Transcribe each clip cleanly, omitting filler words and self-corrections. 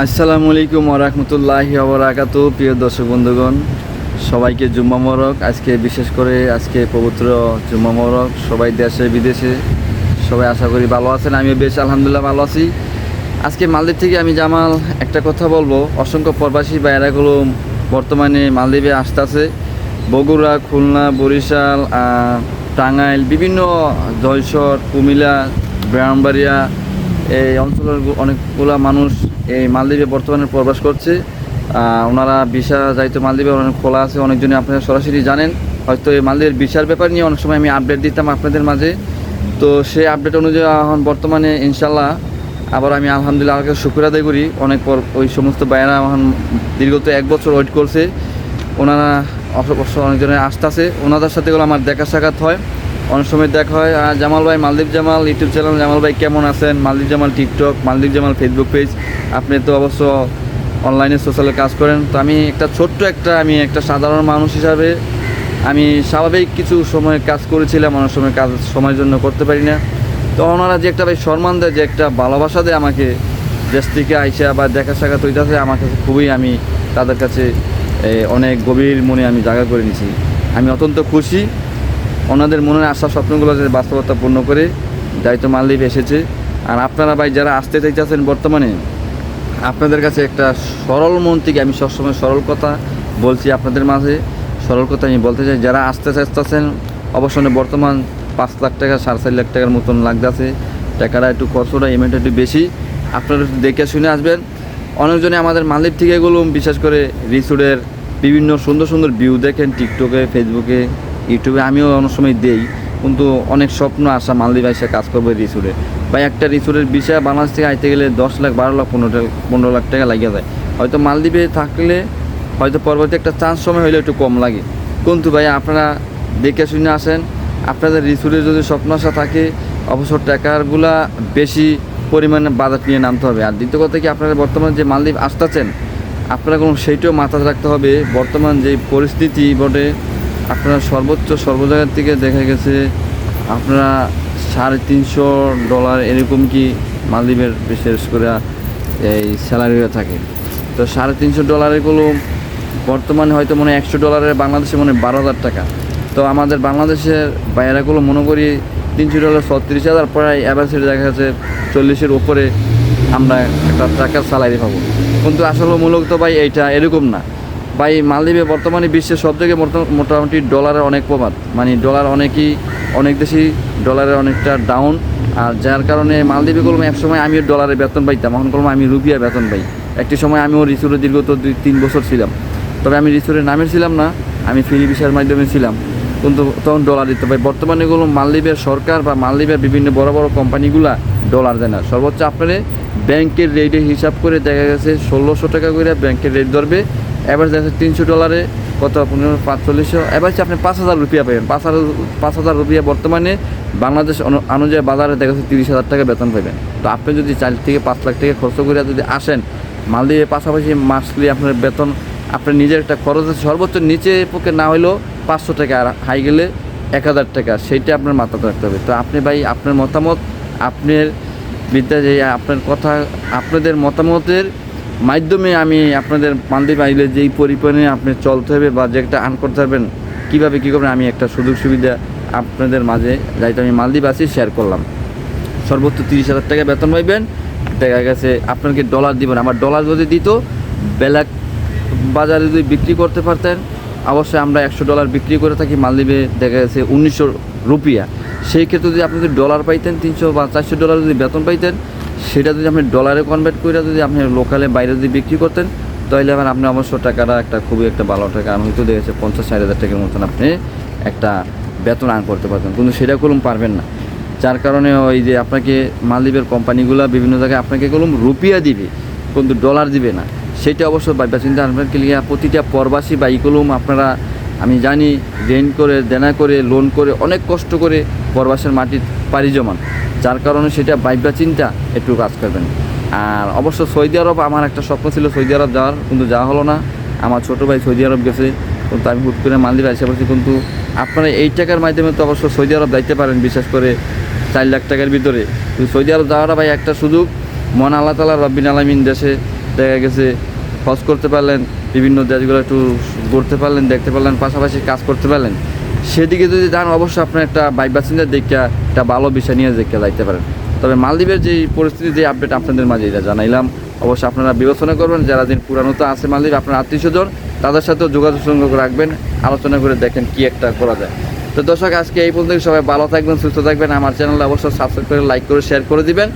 আসসালামু আলাইকুম ওয়া রাহমাতুল্লাহি ওয়া বারাকাতুহু। প্রিয় দর্শক বন্ধুগণ, সবাইকে জুম্মা মোবারক। বিশেষ করে আজকে পবিত্র জুম্মা মোবারক। সবাই দেশে বিদেশে সবাই আশা করি ভালো আছেন। আমিও বেশ আলহামদুলিল্লাহ ভালো আছি। আজকে মালদ্বীপ থেকে আমি জামাল একটা কথা বলবো। অসংখ্য প্রবাসী ভাইয়েরাগুলো বর্তমানে মালদ্বীপে আসতেছে। বগুড়া, খুলনা, বরিশাল, টাঙ্গাইল, বিভিন্ন জয়সর, কুমিল্লা, ব্রাহ্মণবাড়িয়া এই অঞ্চলের অনেকগুলো মানুষ এই মালদ্বীপে বর্তমানে প্রবেশ করছে। ওনারা ভিসা যাইতো মালদ্বীপে অনেক খোলা আছে। অনেকজনই আপনারা সরাসরি জানেন, হয়তো এই মালদ্বীপের ভিসার ব্যাপার নিয়ে অনেক সময় আমি আপডেট দিতাম আপনাদের মাঝে। তো সেই আপডেট অনুযায়ী এখন বর্তমানে ইনশাল্লাহ আবার আমি আলহামদুলিল্লাহ আল্লাহকে শুকর আদায় করি। অনেক পর ওই সমস্ত ভাইয়েরা এখন দীর্ঘত 1 বছর ওয়েট করছে। ওনারা অনেকজনের আসতেছে, ওনাদের সাথে আমার দেখা সাক্ষাৎ হয়, অনেক সময় দেখা হয়। জামাল ভাই, মালদ্বীপ জামাল ইউটিউব চ্যানেল, জামাল ভাই কেমন আছেন, মালদ্বীপ জামাল টিকটক, মালদ্বীপ জামাল ফেসবুক পেজ, আপনি তো অবশ্য অনলাইনে সোশ্যালে কাজ করেন। তো আমি একটা সাধারণ মানুষ হিসাবে আমি স্বাভাবিক কিছু সময় কাজ করেছিলাম, অনেক সময় কাজ সময়ের জন্য করতে পারি না। তো ওনারা যে একটা ভাই সম্মান দেয়, যে একটা ভালোবাসা দেয় আমাকে, দেশ থেকে আইসা বা দেখা সাক্ষাৎ হইতেছে, আমার কাছে খুবই আমি তাদের কাছে অনেক গভীর মনে আমি জায়গা করে নিয়েছি। আমি অত্যন্ত খুশি ওনাদের মনের আশা স্বপ্নগুলো যে বাস্তবতা পূর্ণ করে দায়িত্ব মালদ্বীপ এসেছে। আর আপনারা ভাই যারা আসতে চাইতেছেন বর্তমানে, আপনাদের কাছে একটা সরল মন থেকে আমি সবসময় সরল কথা বলছি আপনাদের মাঝে। সরল কথা আমি বলতে চাই, যারা আসতে চাইতেছেন অবশ্যই বর্তমান 5 লাখ টাকা 4.5 লাখ টাকার মতন লাগতেছে। টাকাটা একটু খরচটা এমনিটা একটু বেশি, আপনারা একটু দেখে শুনে আসবেন। অনেকজনে আমাদের মালদ্বীপ থেকে এগুলো বিশেষ করে রিসোর্টের বিভিন্ন সুন্দর সুন্দর ভিউ দেখেন টিকটকে, ফেসবুকে, ইউটিউবে। আমিও অনেক সময় দেই, কিন্তু অনেক স্বপ্ন আসা মালদ্বীপ এসে কাজ করবো রিসোর্টে। বা একটা রিসোর্টের বিষয় বাংলাদেশ থেকে আইতে গেলে 10 লাখ 12 লাখ 15 লাখ টাকা লাগিয়ে যায়। হয়তো মালদ্বীপে থাকলে হয়তো পরবর্তী একটা চান্স সময় হলে একটু কম লাগে, কিন্তু ভাই আপনারা দেখে শুনে আসেন। আপনাদের রিসোর্টে যদি স্বপ্ন আশা থাকে অবশ্য টাকারগুলা বেশি পরিমাণে বাজেট নিয়ে নামতে হবে। আর দ্বিতীয় কথা কি, আপনারা বর্তমানে যে মালদ্বীপ আসতেছেন আপনারা কোনো সেইটাও মাথায় রাখতে হবে। বর্তমান যে পরিস্থিতি বটে, আপনারা সর্ব জায়গার থেকে দেখা গেছে আপনারা $350 এরকম কি মালদ্বীপের বিশেষ করে এই স্যালারি হয়ে থাকে। তো $350 বর্তমানে হয়তো মনে হয় $100 বাংলাদেশে মনে হয় 12,000 টাকা। তো আমাদের বাংলাদেশের বাইরেগুলো মনে করি $300 36,000, প্রায় অ্যাভারেজ দেখা যাচ্ছে 40-এর উপরে আমরা একটা টাকার স্যালারি পাবো। কিন্তু আসলে মূলত ভাই এইটা এরকম না ভাই। মালদ্বীপে বর্তমানে বিশ্বের সব জায়গায় মোটামুটি ডলারের অনেক প্রভাব, মানে ডলার অনেক দেশি ডলারের অনেকটা ডাউন। আর যার কারণে মালদ্বীপে করলাম একসময় আমিও ডলারে বেতন পাইতাম, এখন করলাম আমি রুপিয়া বেতন পাই। একটি সময় আমিও রিসোর্টে দীর্ঘত 2-3 বছর ছিলাম, তবে আমি রিসোর্টের নামে ছিলাম না, আমি ফ্রি ভিসার মাধ্যমে ছিলাম, কিন্তু তখন ডলার দিতে পাই। বর্তমানে এগুলো মালদ্বীপের সরকার বা মালদ্বীপের বিভিন্ন বড় বড় কোম্পানিগুলা ডলার দেয় না। সর্বোচ্চ আপনারা ব্যাংকের রেটে হিসাব করে দেখা গেছে 1,600 টাকা করে ব্যাংকের রেট ধরবে। এবার দেখা যাচ্ছে $300 কত 4500, এবার হচ্ছে আপনি 5,000 রুপিয়া পাবেন। 5,000 রুপিয়া বর্তমানে বাংলাদেশ অনুযায়ী বাজারে দেখা যাচ্ছে 30,000 টাকা বেতন পাবেন। তো আপনি যদি 4 থেকে 5 লাখ টাকা খরচ করে যদি আসেন মালদ্বীপের, পাশাপাশি মাসলি আপনার বেতন আপনার নিজের একটা খরচ আছে সর্বোচ্চ নিচে পক্ষে না হলেও 500 টাকা, আর হাই গেলে 1,000 টাকা, সেইটা আপনার মাথাতে রাখতে হবে। তো আপনি ভাই আপনার মতামত, আপনার বিদ্যা যে আপনার কথা, আপনাদের মতামতের মাধ্যমে আমি আপনাদের মালদ্বীপ আইলে যেই পরিমাণে আপনি চলতে হবে বা যে একটা আর্ন করতে পারবেন, কীভাবে কী করবেন, আমি একটা সুযোগ সুবিধা আপনাদের মাঝে যাইতে আমি মালদ্বীপ আছি শেয়ার করলাম। সর্বোচ্চ 30,000 টাকা বেতন পাইবেন। দেখা গেছে আপনাকে ডলার দিবেন, আমার ডলার যদি দিত ব্ল্যাক বাজারে যদি বিক্রি করতে পারতেন, অবশ্যই আমরা $100 বিক্রি করে থাকি মালদ্বীপে, দেখা গেছে 1,900 রুপিয়া। সেই ক্ষেত্রে যদি আপনি যদি ডলার পাইতেন, $300 বা $400 যদি বেতন পাইতেন, সেটা যদি আপনি ডলারে কনভার্ট করে যদি আপনি লোকালে বাইরে যদি বিক্রি করতেন, তাহলে আবার আপনি অবশ্য টাকাটা একটা খুবই একটা ভালো টাকা আর্ন হয়তো দেখেছে 50-60 টাকার মতন আপনি একটা বেতন আর্ন করতে পারতেন, কিন্তু সেটা কলম পারবেন না। যার কারণে ওই যে আপনাকে মালদ্বীপের কোম্পানিগুলো বিভিন্ন জায়গায় আপনাকে কলম রুপিয়া দিবে কিন্তু ডলার দিবে না, সেটা অবশ্য ভাববা চিন্তা আনবেন। ক্লিয়ার প্রতিটা প্রবাসী বা ইকলম আপনারা আমি জানি রেন্ট করে, দেনা করে, লোন করে, অনেক কষ্ট করে প্রবাসের মাটির পাড়ি জমান, যার কারণে সেটা ভাববা চিন্তা একটু কাজ করবেন। আর অবশ্য সৌদি আরব আমার একটা স্বপ্ন ছিল সৌদি আরব যাওয়ার, কিন্তু যাওয়া হলো না। আমার ছোটো ভাই সৌদি আরব গেছে, কিন্তু আমি হুট করে মালদ্বীপ এসে পড়ছি। কিন্তু আপনারা এই টাকার মাধ্যমে তো অবশ্য সৌদি আরব যাইতে পারেন, বিশেষ করে 4 লাখ টাকার ভিতরে। কিন্তু সৌদি আরব যাওয়াটা ভাই একটা সুযোগ, মন আল্লাহ তাআলা রব্বিল আলামিন দেশে দেখা গেছে হজ করতে পারলেন, বিভিন্ন দেশগুলো একটু ঘুরতে পারলেন, দেখতে পারলেন, পাশাপাশি কাজ করতে পারলেন। সেদিকে যদি যান অবশ্যই আপনার একটা বাইক চিন্তা দেখে একটা ভালো বিষয় নিয়ে দেখে যাইতে পারেন। তবে মালদ্বীপের যে পরিস্থিতি, যে আপডেট আপনাদের মাঝে এটা জানাইলাম, অবশ্যই আপনারা বিবেচনা করবেন। যারা দিন পুরানোতে আছে মালদ্বীপ, আপনার আত্মীয়স্বজন, তাদের সাথেও যোগাযোগ রাখবেন, আলোচনা করে দেখেন কি একটা করা যায়। তো দর্শক, আজকে এই পর্যন্ত। সবাই ভালো থাকবেন, সুস্থ থাকবেন। আমার চ্যানেলটা অবশ্যই সাবস্ক্রাইব করে, লাইক করে, শেয়ার করে দিবেন।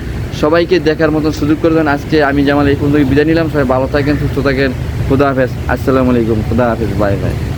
সবাইকে দেখার মতন সুযোগ করে দেন। আজকে আমি জামাল এই পর্যন্ত বিদায় নিলাম। সবাই ভালো থাকেন, সুস্থ থাকেন। খুদা হাফেজ। আসসালামু আলাইকুম। খুদা হাফেজ। Bye bye.